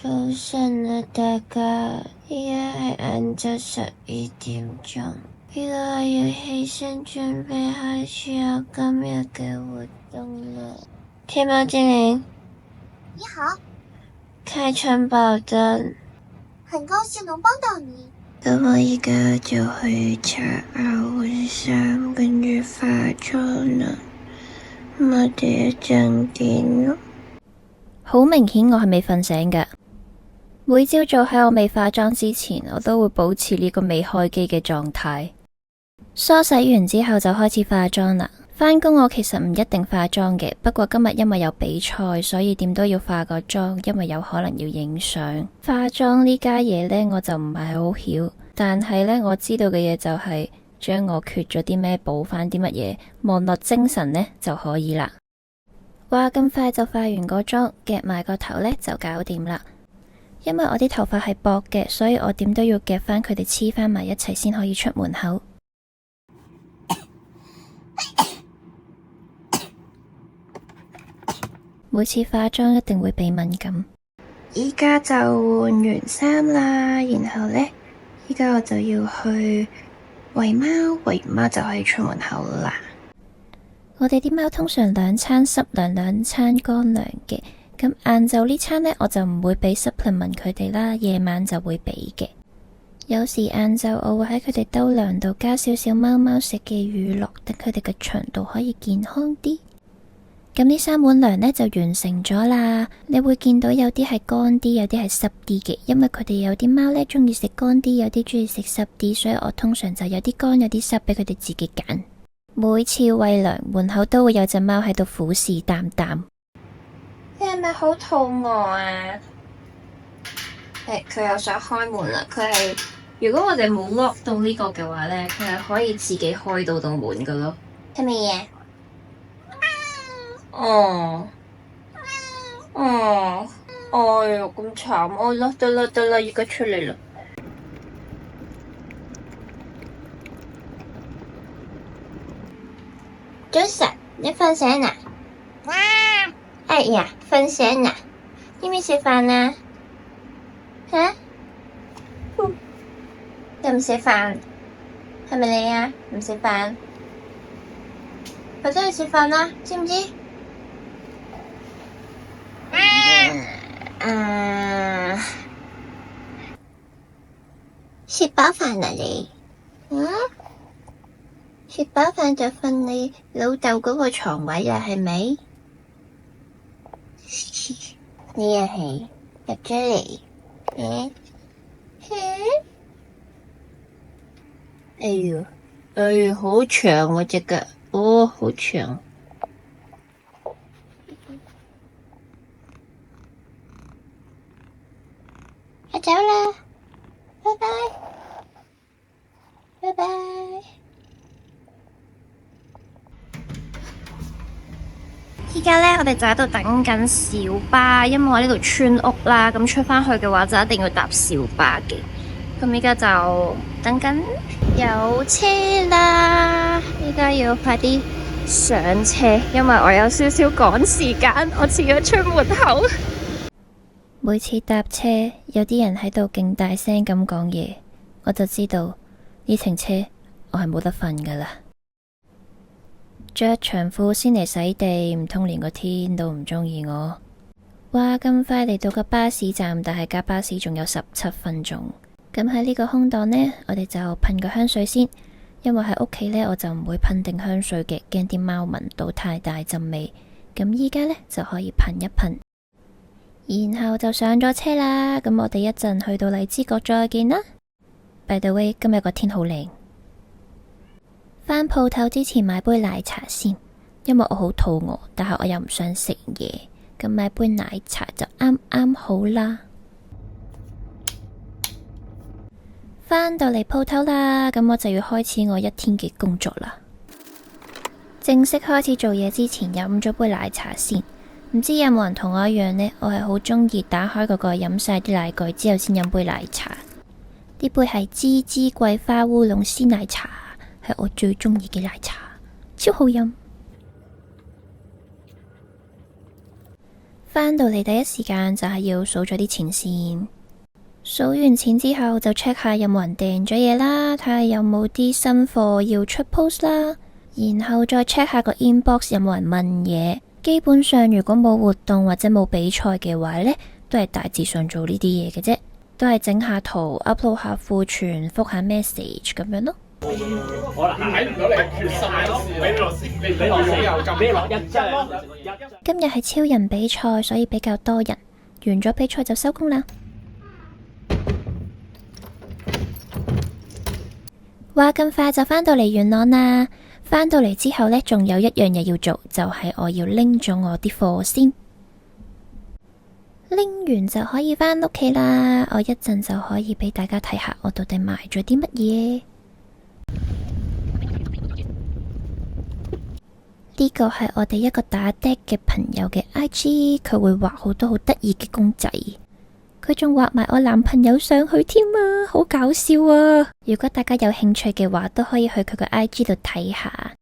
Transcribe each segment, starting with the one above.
早晨啊，大家，依家係晏晝12點鐘，依家要起身準備開始我今日嘅活動啦。天貓精靈，你好，開窗爆燈。很高興能幫到你。咁我依家就去刷牙換衫，跟住化妝啦。我哋一陣見咯。好明顯我係未瞓醒嘅。每朝早喺我未化妝之前，我都會保持呢個未開機嘅狀態。梳洗完之後就開始化妝啦。返工我其實唔一定化妝嘅，不過今日因為有比賽，所以點都要化個妝，因為有可能要影相。化妝呢家嘢呢，我就唔係好曉，但係呢，我知道嘅嘢就係將我缺咗啲咩補翻啲乜嘢，望落精神呢就可以啦。話咁快就化完個妝，夾埋個頭呢就搞掂啦。因為我啲頭髮係薄嘅，所以我點都要夾翻佢哋黐翻埋一齊先可以出門口。每次化妝一定會鼻敏感。依家就換完衫啦，然後呢，依家我就要去餵貓，餵完貓就可以出門口啦。我哋啲貓通常2餐濕糧2餐乾糧嘅，咁晏晝呢餐呢，我就唔會俾 supplement 佢哋啦，夜晚就會俾嘅。有時晏晝我會喺佢哋兜糧度加少少貓貓食嘅乳酪，等佢哋嘅腸道可以健康啲。咁呢3碗糧呢就完成咗啦。你會見到有啲係乾啲，有啲係濕啲嘅，因為佢哋有啲貓呢中意食乾啲，有啲中意食濕啲，所以我通常就有啲乾有啲濕俾佢哋自己揀。每次餵糧門口都會有隻貓喺度虎視眈眈。你係咪好肚餓啊？佢又想開門啦。佢係如果我哋冇 lock 到呢個嘅話呢，佢係可以自己開到道門噶咯。係咪嘢？哦，哦，哎唷咁慘，哦啦，得啦得啦，而家出嚟啦。早晨，你瞓醒啦？哎呀，瞓醒啦！要唔要食飯啊？吓？又唔食飯？係咪你啊？唔食飯？或者去食飯啦，知唔知？食飽飯啦你？食飽飯就瞓你老豆嗰個床位啦，係咪？你又係入咗嚟？哎唷，哎唷，好長喎隻腳，哦，好長。我走啦，拜拜，拜拜。依家呢，我哋就喺度等緊小巴，因為我呢度村屋啦，咁出返去嘅話就一定要搭小巴嘅。咁依家就等緊有車啦，依家要快啲上車，因為我有少少趕時間，我遲咗出門口。每次搭車有啲人喺度勁大聲咁講嘢，我就知道呢程車我係冇得瞓噶啦。着長褲先嚟洗地，唔通連個天都唔中意我？話咁快嚟到個巴士站，但係架巴士仲有17分鐘。咁喺呢個空檔呢，我哋就噴個香水先，因為喺屋企呢，我就唔會噴定香水嘅，驚啲貓聞到太大陣味。咁依家呢，就可以噴一噴，然後就上咗車啦。咁我哋一陣去到荔枝角再見啦。By the way，今日個天好靚。返鋪頭之前買杯奶茶先，因為我好肚餓，但係我又唔想食嘢，咁買杯奶茶就啱啱好啦。返到嚟鋪頭啦，咁我就要開始我一天嘅工作啦。正式開始做嘢之前，飲咗杯奶茶先。唔知有冇人同我一樣呢？我係好中意打開嗰個飲晒啲奶蓋之後先飲杯奶茶。呢杯係芝芝桂花烏龍鮮奶茶，係我最中意嘅奶茶，超好飲。返到嚟第一時間就係要數咗啲錢先。數完錢之後就 check 下有冇人訂咗嘢啦，睇下有冇啲新貨要出 post 啦，然後再 check 下個 inbox 有冇人問嘢。基本上如果冇活動或者冇比賽嘅話呢，都係大致上做呢啲嘢嘅啫，都係整下圖 upload 下庫存，覆下 message 咁樣咯。今日係超人比賽，所以比較多人，完咗比賽就收工啦。話咁快就返到嚟元朗啦，返到嚟之後呢，仲有一樣嘢要做，就係我要拎咗我啲貨先，拎完就可以返屋企啦。我一陣就可以俾大家睇下我到底買咗啲乜嘢。呢個係我哋一個打 deck 嘅朋友嘅 IG， 佢會畫好多好得意嘅公仔。佢仲畫埋我男朋友上去添啊，好搞笑啊！如果大家有興趣嘅話，都可以去佢個 IG 度睇下。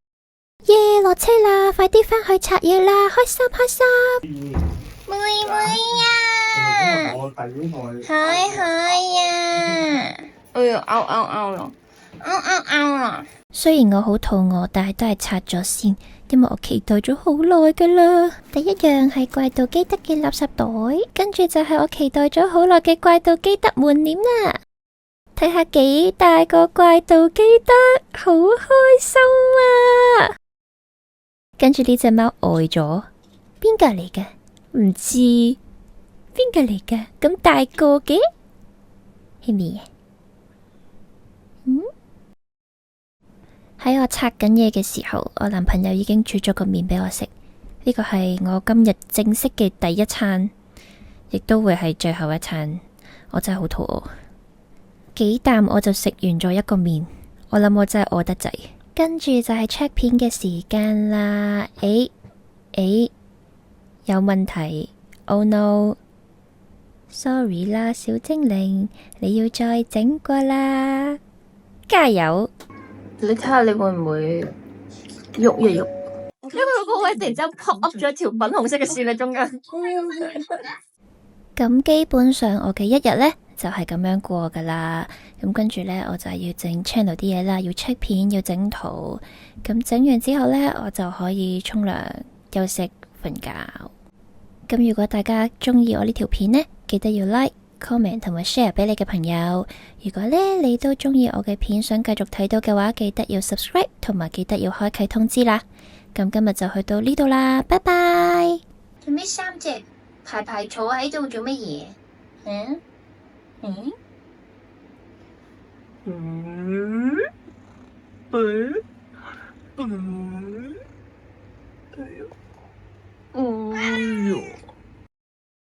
耶，落車啦，快啲返去拆嘢啦，開心開心！妹妹啊，海海啊，哎呀，拗拗拗啦，拗拗拗啦！雖然我好肚餓，但係都係拆咗先，因為我期待咗好耐噶啦。第一樣係怪盜基德嘅垃圾袋，跟住就係我期待咗好耐嘅怪盜基德門簾啦。睇下幾大個怪盜基德，好開心啊！跟住呢隻貓呆咗，邊個嚟嘅？唔知邊個嚟嘅？咁大個嘅係咪啊？喺我拆緊嘢嘅時候，我男朋友已經煮咗個麵俾我食。呢個係我今日正式嘅第一餐，亦都會係最後一餐。我真係好肚餓，幾啖我就食完咗一個麵。我諗我真係餓得滯。跟住就係 check 片嘅時間啦。有問題 ！Oh no！Sorry 啦，小精靈，你要再整過啦，加油！你睇下你會唔會喐一喐？因為佢嗰位突然之間 pop up 咗一條粉紅色嘅線喺中間。咁基本上我嘅一日呢，就係咁樣過噶啦。咁跟住呢，我就係要整 channel 啲嘢啦，要 check 片，要整圖。咁整完之後呢，我就可以沖涼、休息、瞓覺。咁如果大家中意我呢條片呢，記得要 like、comment 同埋 share 俾你嘅朋友。如果呢，你都中意我嘅片，想繼續睇到嘅話，記得要 subscribe 同埋記得要開啟通知啦。咁今日就去到呢度啦，拜拜。做咩三隻排排坐喺度做乜嘢？哎呦！